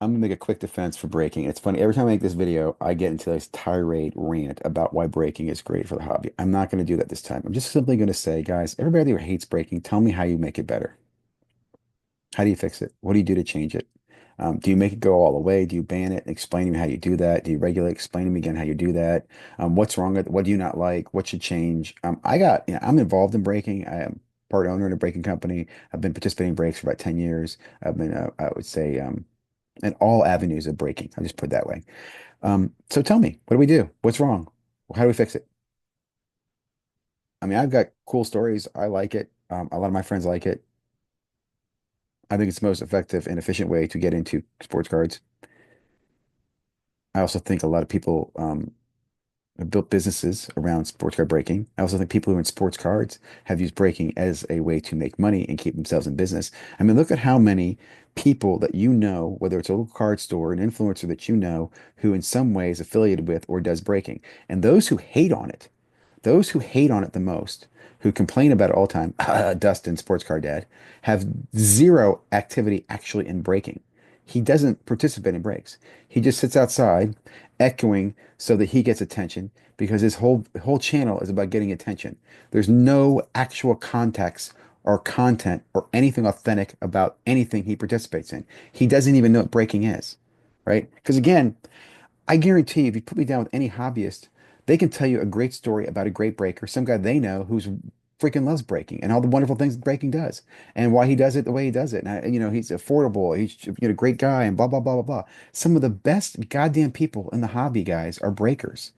I'm gonna make a quick defense for braking. It's funny, every time I make this video, I get into this tirade rant about why braking is great for the hobby. I'm not gonna do that this time. I'm just simply gonna say, guys, everybody who hates braking, tell me how you make it better. How do you fix it? What do you do to change it? Do you make it go all the way? Do you ban it? Explain to me how you do that. Do you regulate? Explain to me again how you do that. What's wrong with it? What do you not like? What should change? I'm involved in braking. I am part owner in a braking company. I've been participating in brakes for about 10 years. I've been, I would say, in all avenues of braking. I'll just put it that way. So tell me, what do we do? What's wrong? How do we fix it? I mean, I've got cool stories. I like it. A lot of my friends like it. I think it's the most effective and efficient way to get into sports cards. I also think a lot of people have built businesses around sports card breaking. I also think people who are in sports cards have used breaking as a way to make money and keep themselves in business. I mean, look at how many people that you know, whether it's a local card store, an influencer that you know, who in some way is affiliated with or does breaking. And those who hate on it the most, who complain about it all the time, Dustin, sports car dad, have zero activity actually in breaking. He doesn't participate in breaks. He just sits outside echoing so that he gets attention because his whole channel is about getting attention. There's no actual context or content or anything authentic about anything he participates in. He doesn't even know what breaking is, right? Because again, I guarantee you, if you put me down with any hobbyist, they can tell you a great story about a great breaker, some guy they know who's freaking loves breaking and all the wonderful things breaking does and why he does it the way he does it. And, he's affordable, he's a great guy and blah, blah, blah, blah, blah. Some of the best goddamn people in the hobby, guys, are breakers.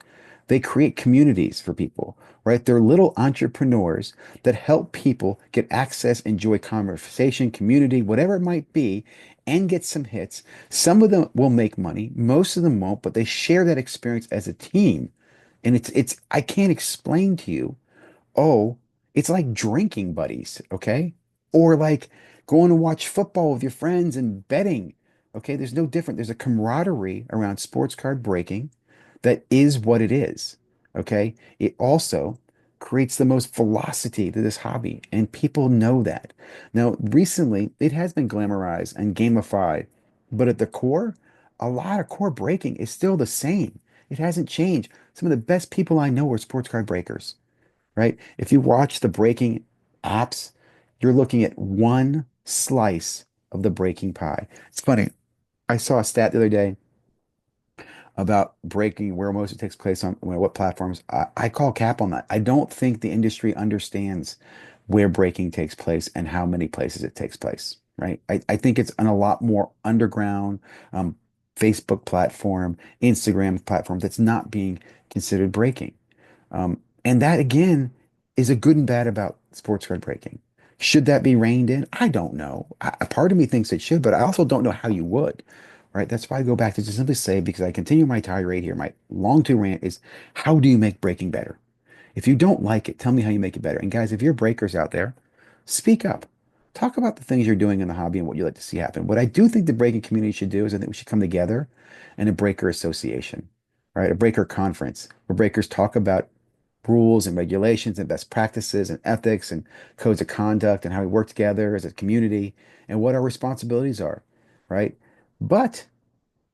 They create communities for people, right? They're little entrepreneurs that help people get access, enjoy conversation, community, whatever it might be, and get some hits. Some of them will make money, most of them won't, but they share that experience as a team. And it's I can't explain to you. Oh, it's like drinking buddies, okay? Or like going to watch football with your friends and betting. Okay, there's no different. There's a camaraderie around sports card breaking that is what it is. Okay. It also creates the most velocity to this hobby, and people know that. Now, recently, it has been glamorized and gamified, but at the core, a lot of core breaking is still the same. It hasn't changed. Some of the best people I know are sports card breakers, right? If you watch the breaking apps, you're looking at one slice of the breaking pie. It's funny. I saw a stat the other day about breaking where most of it takes place on what platforms. I call cap on that. I don't think the industry understands where breaking takes place and how many places it takes place, right? I think it's on a lot more underground um, Facebook platform, Instagram platform that's not being considered breaking. And that again is a good and bad about sports card breaking. Should that be reined in? I don't know. A part of me thinks it should, but I also don't know how you would. Right? That's why I go back to just simply say, because I continue my tirade here, my long to rant is, how do you make breaking better? If you don't like it, tell me how you make it better. And guys, if you're breakers out there, speak up. Talk about the things you're doing in the hobby and what you'd like to see happen. What I do think the breaking community should do is I think we should come together in a breaker association, right? A breaker conference where breakers talk about rules and regulations and best practices and ethics and codes of conduct and how we work together as a community and what our responsibilities are, right? But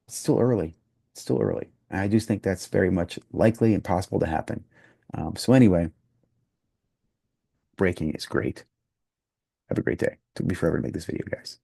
it's still early. It's still early. And I do think that's very much likely and possible to happen. So anyway, breaking is great. Have a great day. Took me forever to make this video, guys.